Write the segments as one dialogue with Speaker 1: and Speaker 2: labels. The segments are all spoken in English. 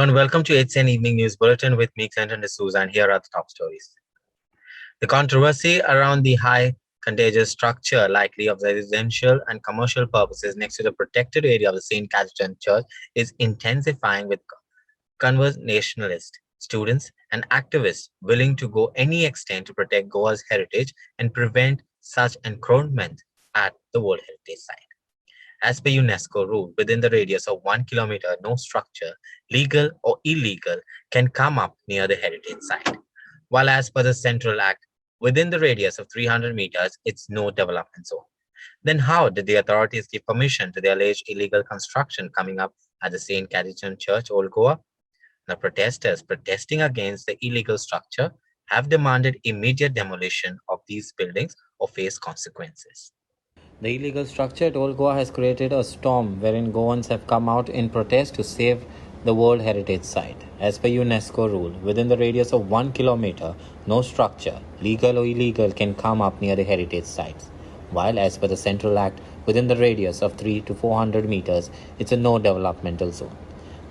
Speaker 1: Hello and welcome to HCN Evening News Bulletin with me, Clinton D'Souza, and here are the top stories. The controversy around the high contagious structure, likely of residential and commercial purposes next to the protected area of the St. Catherine Church, is intensifying with conversationalists, students, and activists willing to go any extent to protect Goa's heritage and prevent such encroachment at the World Heritage Site. As per UNESCO rule, within the radius of 1 kilometer, no structure, legal or illegal, can come up near the heritage site. While as per the Central Act, within the radius of 300 meters, it's no development zone. Then how did the authorities give permission to the alleged illegal construction coming up at the St. Catherine Church, Old Goa? The protesters protesting against the illegal structure have demanded immediate demolition of these buildings or face consequences.
Speaker 2: The illegal structure at Old Goa has created a storm wherein Goans have come out in protest to save the World Heritage Site. As per UNESCO rule, within the radius of 1 kilometer, no structure, legal or illegal, can come up near the heritage sites. While as per the Central Act, within the radius of 3 to 400 meters, it's a no developmental zone.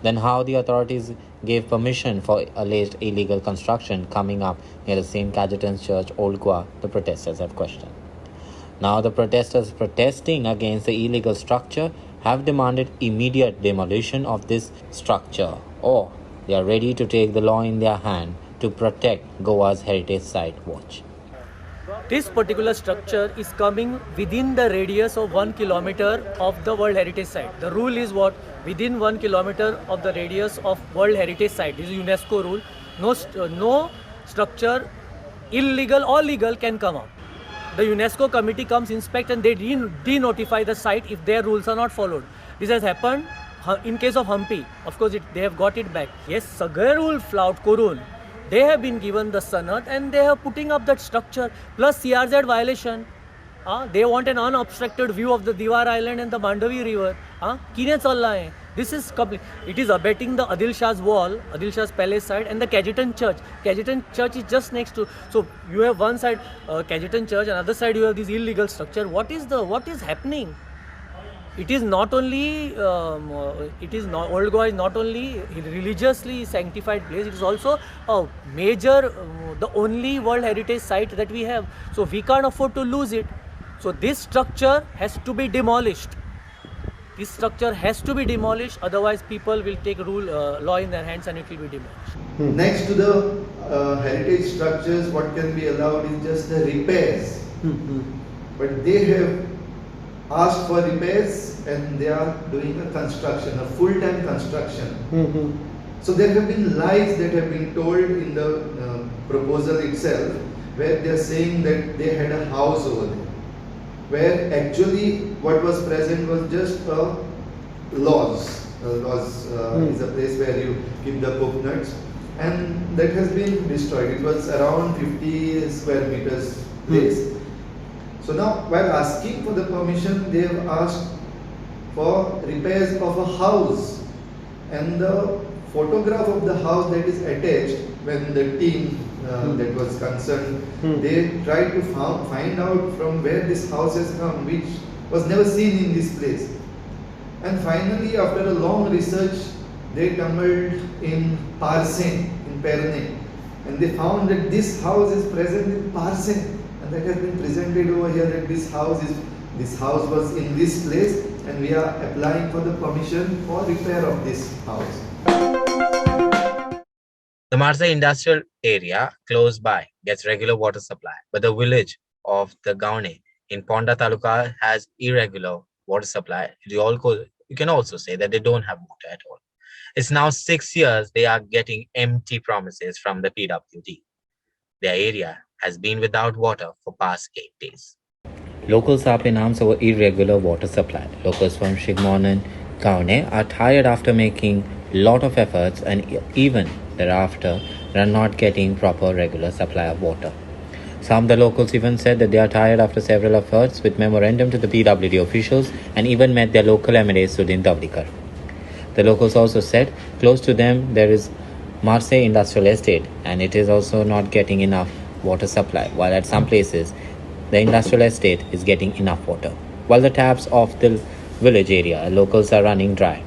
Speaker 2: Then how the authorities gave permission for alleged illegal construction coming up near the St. Cajetan's Church, Old Goa, the protesters have questioned. Now the protesters protesting against the illegal structure have demanded immediate demolition of this structure, or they are ready to take the law in their hand to protect Goa's heritage site watch.
Speaker 3: This particular structure is coming within the radius of 1 kilometer of the World Heritage Site. The rule is what? Within 1 kilometer of the radius of World Heritage Site. This is UNESCO rule. No structure, illegal or legal, can come up. The UNESCO committee comes, inspect, and they de-notify the site if their rules are not followed. This has happened in case of Hampi. Of course, they have got it back. Yes, Sagar rule flout Korun. They have been given the sanat and they are putting up that structure plus CRZ violation. They want an unobstructed view of the Diwar Island and the Mandavi River. Kine challa hai? This is complete. It is abetting the Adil Shah's wall, Adil Shah's palace side, and the Cajetan Church. Cajetan Church is just next to. So you have one side Cajetan Church, another side you have this illegal structure. What is happening? It is not only Old Goa is not only a religiously sanctified place. It is also a major, the only World Heritage Site that we have. So we can't afford to lose it. So this structure has to be demolished. This structure has to be demolished. Otherwise, people will take law in their hands and it will be demolished.
Speaker 4: Next to the heritage structures, what can be allowed is just the repairs. But they have asked for repairs and they are doing a construction, a full-time construction. So there have been lies that have been told in the proposal itself, where they are saying that they had a house over there, where actually what was present was just a lodge. A lodge is a place where you keep the coconuts, and that has been destroyed. It was around 50 square meters place. So now, while asking for the permission, they have asked for repairs of a house, and the photograph of the house that is attached, when the team that was concerned, they tried to find out from where this house has come, which was never seen in this place. And finally, after a long research, they tumbled in Parsen, in Perne, and they found that this house is present in Parsen. That has been presented over here, that this house was in this place, and we are applying for the permission for repair of this house.
Speaker 1: The Marsa industrial area close by gets regular water supply, but the village of the Gaune in Ponda Taluka has irregular water supply. You can also say that they don't have water at all. It's now 6 years they are getting empty promises from the PWD. Their area has been without water for past 8 days.
Speaker 2: Locals are up in arms over irregular water supply. Locals from Shigmon and Kaune are tired after making lot of efforts and even thereafter are not getting proper regular supply of water. Some of the locals even said that they are tired after several efforts with memorandum to the PWD officials and even met their local MLA Sudin Davdikar. The locals also said close to them there is Marseille Industrial Estate and it is also not getting enough water supply, while at some places the industrial estate is getting enough water, while the taps of the village area locals are running dry.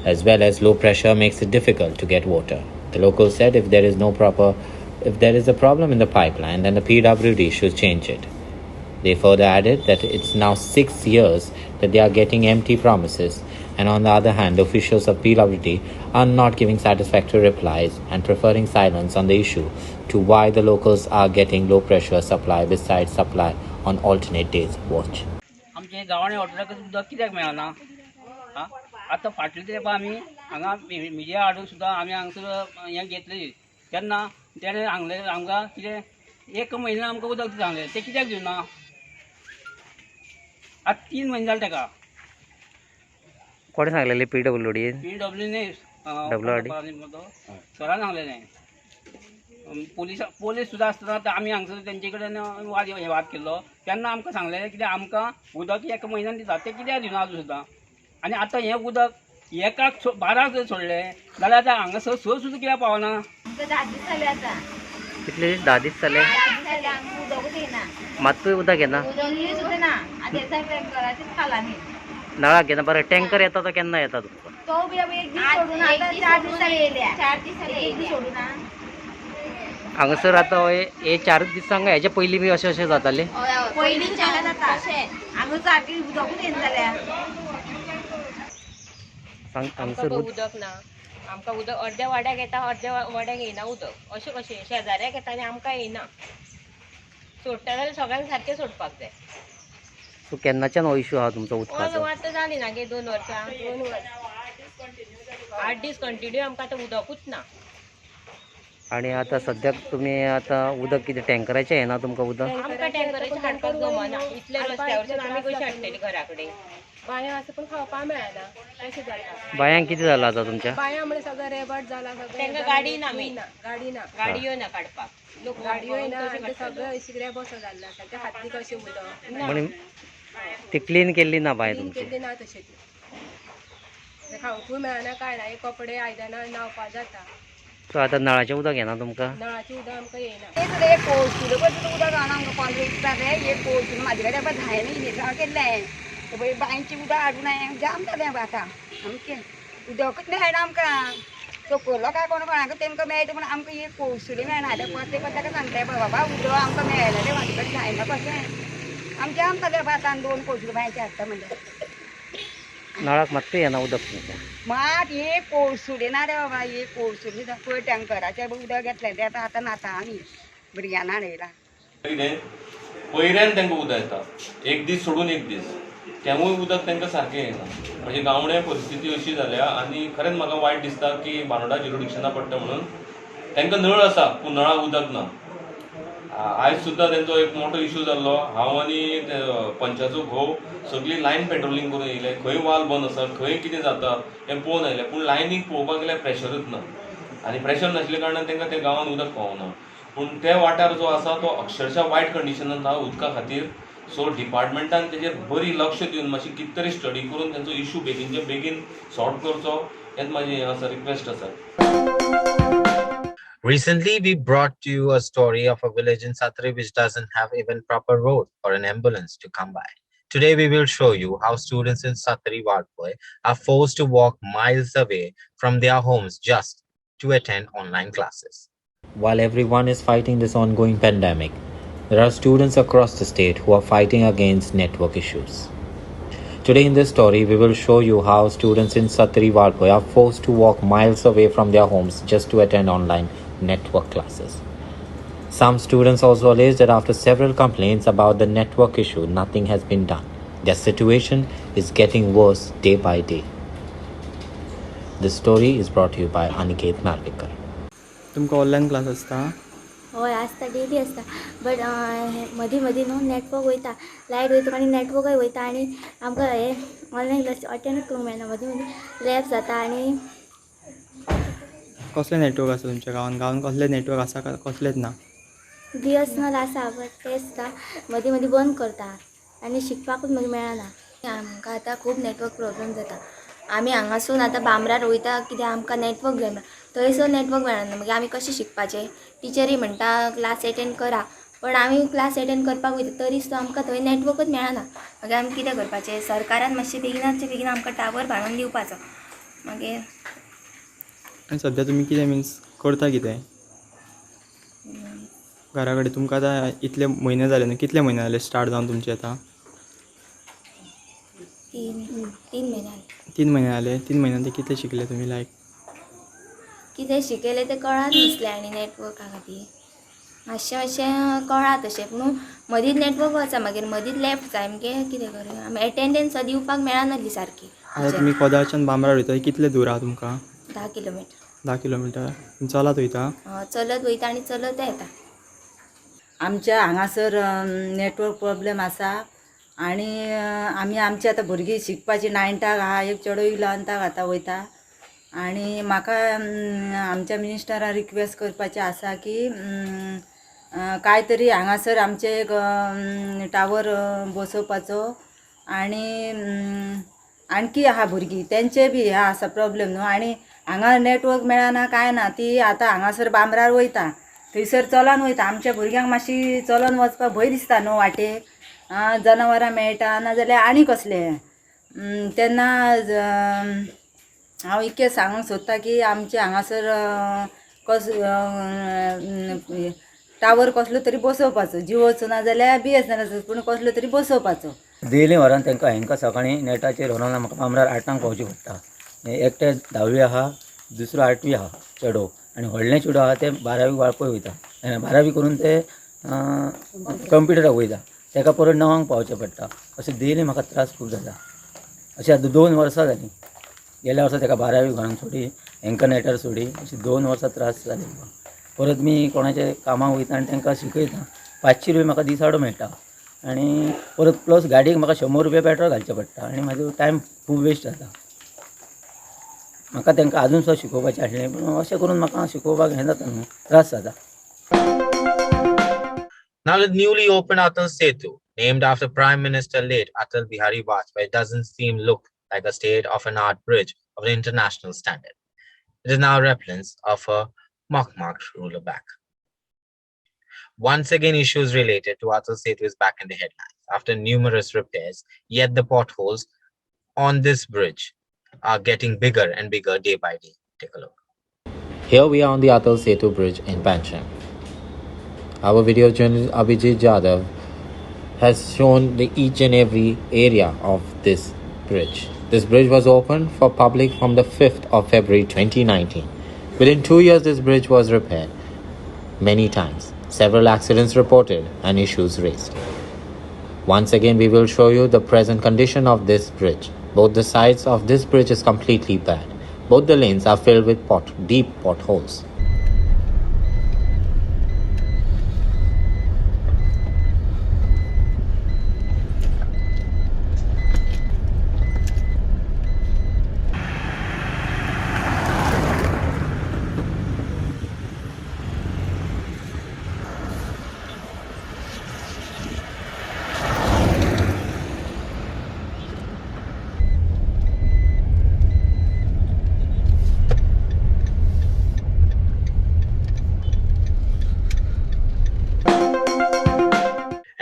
Speaker 2: as well as low pressure makes it difficult to get water. The locals said if there is a problem in the pipeline, then the PWD should change it. They further added that it's now 6 years that they are getting empty promises, and on the other hand, officials of PWD are not giving satisfactory replies and preferring silence on the issue to why the locals are getting low pressure supply besides supply on alternate days. Watch.
Speaker 5: आमच्या गांवांनी order उदक कित्याक मेळना आं आतां फाटले तेंपा आमी हांगा मिडिया हाडून सुद्दां आमी हांगसर हें घेतलें तेन्ना तेणें सांगलें आमकां कितें 1 म्हयनो आमकां उदक दिता सांगलें तें कित्याक दिवना आतां 3 म्हयने जाले तेका
Speaker 2: कोणी सांगलेले PWD
Speaker 5: PWDने सरान सांगलेलें पोलीस सुद्दां आसतना आमी हांगसर तेंचे कडेन वाद केल्लो तेन्ना आमकां सांगलेलें कितें आमकां उदक 1 म्हयन्यान दिता तें कित्याक दिना अजून सुद्दां आनी आतां हें उदक 12 जर सोडलें जाल्यार आतां हांगासर सुद्दां कित्याक पावना
Speaker 2: कितले 10 दीस जाले मातूय उदक येना नळाक घेना बरें टँकर येता तो केन्ना येता तुमकां हांगासर आतां हे 4 दिसांक हेजे पयलीं बी अशें जातालें हांगासर
Speaker 6: उदक ना आमकां उदक अर्द्या वाड्याक येता अर्द्या वाड्याक येयना उदक अशें कशें शेजाऱ्याक येता आनी आमकां येयना सोडटा जाल्यार सगळ्यांक सारकें सोडपाक जाय
Speaker 2: सो केन्नाच्यान हो इशू आहा तुमचो उदकाचो
Speaker 6: आतां जाली ना गे 2 वर्सां 8 दीस कंटिन्यू आमकां आतां उदकूच ना
Speaker 2: आनी आतां सद्याक तुमी आतां उदक कितें टँकराचें येना तुमकां उदक
Speaker 6: आमकां टँकराचें हाडपाक जमना इतले रस्त्यावरच्यान आमी कशें हाडटलीं घरा कडेन
Speaker 7: बांया आसा पण खावपा मेळना अशें जाता
Speaker 2: बायांक कितें जालां आतां तुमच्या
Speaker 7: बांया म्हणजे सगळें रेबट जाला सगळें
Speaker 6: तांकां गाडी ना मेन
Speaker 7: गाडी ना
Speaker 6: गाडयो ना काडपाक लोक
Speaker 7: गाडयो ना आनी ते सगळें अशी रेबट जाल्लें आसा ते खातली कशें उदक
Speaker 2: म्हण ती क्लीन केल्ली ना बांय तुमची
Speaker 7: केल्ली ना तशें ती खावपूय मेळना कांय ना एक कपडे आयदनां न्हावपा जाता
Speaker 2: सो आतां नळाचें उदक येना तुमकां
Speaker 7: नळाचें उदक आमकां येयना
Speaker 8: एक कोळसूर उदक हांगा आमकां 15 दीस जालें एक कोळसूर म्हाजे कडेन आतां धायेन इनेसां केल्लें पळय बांयचें उदक हाडून हांवें जाम जालें आतां आमचें उदकूच मेळना आमकां सकयलो काय कोणाक तेमकां मेळटा पूण आमकां एक कोळसुरी मेळना आतां पत्ते ताका सांगताय बाबा उदक आमकां मेळना तें म्हाजे कडेन जायना कशें आमचें आमकां आतां 2 कोळसूर बांयचे हाडटा म्हणजे
Speaker 2: नळाक मात्तूय येना उदक तुमचें
Speaker 8: मात एक कोळसुरी ना रे बाबा एक कोळसुरी पळय टँकराचें उदक घेतलें तें आतां नाता आमी भुरग्यांना हाडयलां
Speaker 9: पयऱ्यान तांकां उदक येता एक दीस सोडून एक दीस तेवूय उदक तांकां सारकें येना म्हणजे गांवडे परिस्थिती अशी जाल्या आनी खरेंच म्हाका वायट दिसता की बानोडा ज्युरिडिक्शना पडटा म्हणून तांकां नळ आसा पूण नळाक उदक ना आयज सुद्दां तेंचो एक मोठो इशू जाल्लो हांव आनी पंचाचो घोव सगळी लायन पेट्रोलिंग करून येयले खंय वाल बंद आसा खंय कितें जाता हें पळोवन आयले पूण लायनीक पळोवपाक गेल्यार प्रेशरूच ना आनी प्रेशर नाशिल्ल्या कारणान तांकां त्या गांवांत उदक पावना पूण त्या वाठार जो आसा तो अक्षरशः वायट कंडिशनांत आहा उदका खातीर सो डिपार्टमेंटान तेजेर बरी लक्ष दिवन मातशी कितें तरी स्टडी करून तेंचो इशू बेगीनचे बेगीन सॉर्ट करचो हेंच म्हाजी हें आसा रिक्वेस्ट आसा
Speaker 1: Recently, we brought to you a story of a village in Satri which doesn't have even proper road for an ambulance to come by. Today, we will show you how students in Satri Wadpur are forced to walk miles away from their homes just to attend online classes.
Speaker 2: While everyone is fighting this ongoing pandemic, there are students across the state who are fighting against network issues. Today in this story, we will show you how students in Satri Wadpur are forced to walk miles away from their homes just to attend online network classes. Some students also allege that after several complaints about the network issue, nothing has been done. Their situation is getting worse day by day. This story is brought to you by Aniket Narlikar.
Speaker 10: तुमकां online class आसता
Speaker 11: हय आसता daily आसता but मदीं मदीं न्हू network वयता light वयता आनी नेटवर्कय वयता आनी आमकां हे ऑनलायन क्लास अटेंडूच करूंक मेळना मदीं मदीं लॅब जाता आनी
Speaker 10: कसलें नेटवर्क आसा तुमच्या गांवांत कसलें नेटवर्क आसा काय कसलेंच ना
Speaker 11: BSNL आसा बट तें सुद्दां मदीं मदीं बंद करता आनी शिकपाकूच मागीर मेळना आमकां आतां खूब नेटवर्क प्रॉब्लम जाता आमी हांगासून आतां बांबरार वयता कित्याक आमकां नेटवर्क जाय थंयसर नेटवर्क मेळना मागीर आमी कशें शिकपाचें टिचरी म्हणटा क्लास एटेंड करा पण आमी क्लास एटेंड करपाक वयता तरी सुद्दां आमकां थंय नेटवर्कूच मेळना मागीर आमी कितें करपाचें सरकारान मातशें बेगिनाचे बेगीन आमकां टावर बांदून दिवपाचो मागीर
Speaker 10: आनी सध्या तुमी कितें मिन्स करता कितें घरा कडेन तुमकां आतां इतले म्हयने जाले न्हू कितले म्हयने जाले स्टार्ट जावन तुमचे आतां
Speaker 11: 3 महिने जाले.
Speaker 10: 3 महिने जाले 3 महिन्यान ते कितले शिकले तुमी लायक
Speaker 11: कितें शिकयलें तें कळात नासलें आनी नॅटवर्का खातीर मातशें कळा तशें पूण मदींच नॅटवर्क वचा मागीर मदींच लेफ्ट सामकें कितें करूं आमी एटेंडन्स दिवपाक मेळनासली सारकी.
Speaker 10: आतां तुमी कोदाळच्यान बांबरार वयता कितले दूर आहा तुमकां
Speaker 11: 10 किलोमिटर.
Speaker 10: 10 किलोमिटर चलत वयता
Speaker 11: चलत वयता आनी चलत येता.
Speaker 12: आमच्या हांगासर नेटवर्क प्रॉब्लेम आसा आनी आमी आमची आतां भुरगीं शिकपाची 9th आहा एक चेडो 11th आतां वयता आनी म्हाका आमच्या मिनिस्टराक रिक्वेस्ट करपाचें आसा की काय तरी हांगासर आमचे एक टावर बसोवपाचो आनी आणखी आहा भुरगीं तेंचे बी ह्या आसा प्रॉब्लेम न्हू आनी हांगा नेटवर्क मेळना काय ना ती आतां हांगासर बांबरार वयता थंयसर चलून वयता आमच्या भुरग्यांक मातशी चलून वचपाक भंय दिसता न्हू वाटेक जनावरां मेळटा नाजाल्यार आनी कसलें तेन्ना हांव इतकें सांगूंक सोदता की आमचे हांगासर टावर कसलो तरी बसोवपाचो जिओचो नाजाल्यार BSNLचो पूण कसलो तरी बसोवपाचो.
Speaker 5: डेली व्हरान तांकां सकाळीं नेटाचेर व्हरोन म्हाका बांबरार 8 पावचें पडटा. एकटे 10वी आहा दुसरो 8वी आहा चेडो आनी व्हडलें चेडो आहा ते 12वी वाळपय वयता 12वी करून ते कंप्युटराक वयता ताका परत 9 पावचें पडटा. अशें डेली म्हाका त्रास खूब जाता. अशें आतां 2 वर्सां जालीं गेल्या वर्सा ताका 12वी घरान सोडी हांकां नेटार सोडी अशी 2 वर्सां त्रास जाले. परत मी कोणाचे कामाक वयता आनी तांकां शिकयता 500 रुपया म्हाका दिसाडो मेळटा आनी परत प्लस गाडयेक म्हाका 100 रुपया पेट्रोल घालचें पडटा आनी म्हाजो टायम खूब वेस्ट जाता. म्हाका तांकां आजून सुद्दां शिकोवपाचें आसलें पूण अशें करून म्हाका शिकोवपाक हें जाता न्हू त्रास जाता.
Speaker 1: Now the newly opened Atal Setu, named after Prime Minister late Atal Bihari Vajpayee, doesn't look like a state-of-an-art bridge of an international standard. It is now replicants of a mock ruler back. Once again, issues related to Atal Setu is back in the headlines after numerous repairs, yet the potholes on this bridge are getting bigger and bigger day by day. Take a look.
Speaker 2: Here we are on the Atal Setu bridge in Pancham. Our video journalist Abhijit Jadhav has shown each and every area of this bridge. This bridge was opened for public from the 5th of February 2019. Within 2 years, this bridge was repaired many times. Several accidents reported and issues raised. Once again, we will show you the present condition of this bridge. Both the sides of this bridge is completely bad. Both the lanes are filled with deep potholes.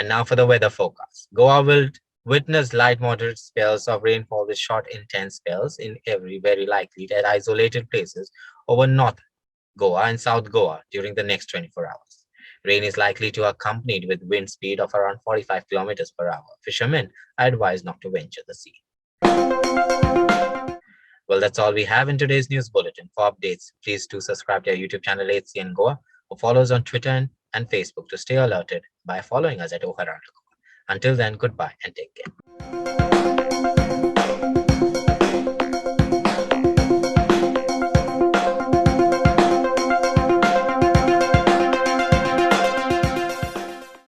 Speaker 1: And now for the weather forecast. Goa will witness light moderate spells of rainfall with short intense spells in very likely at isolated places over North Goa and South Goa during the next 24 hours. Rain is likely to accompanied with wind speed of around 45 kilometers per hour. Fishermen are advised not to venture the sea. Well, that's all we have in today's news bulletin. For updates, please do subscribe to our YouTube channel HCN Goa or follow us on Twitter and Facebook to stay alerted by following us at Oharata. Until then, goodbye and take care.